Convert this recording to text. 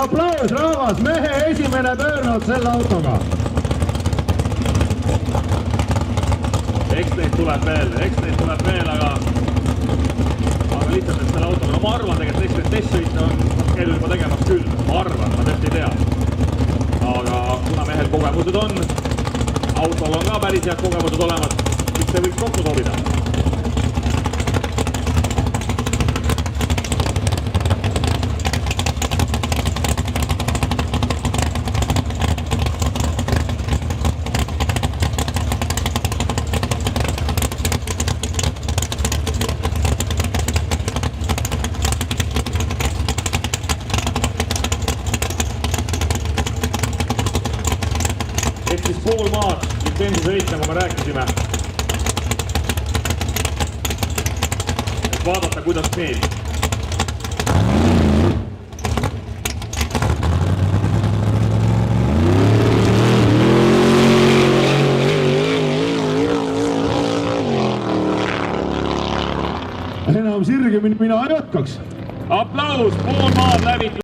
aplaus, rahvas, mehe esimene pöörnud selle autoga. Eks neid tuleb veel, aga lihtsalt, et selle autoga, no ma arvan tegelikult, eks need testsõite on käidud juba tegemas küll, ma arvan, ma tõesti ei tea. Aga kuna mehel kogemused on, autol on ka päris head kogemused olemas, siis see võiks kokku sobida. Ehk siis pool maad litsentsusõit, nagu me rääkisime. Et vaadata, kuidas meeldib. Enam sirgemini mina ei jätkaks. Aplaus, pool maad läbitud.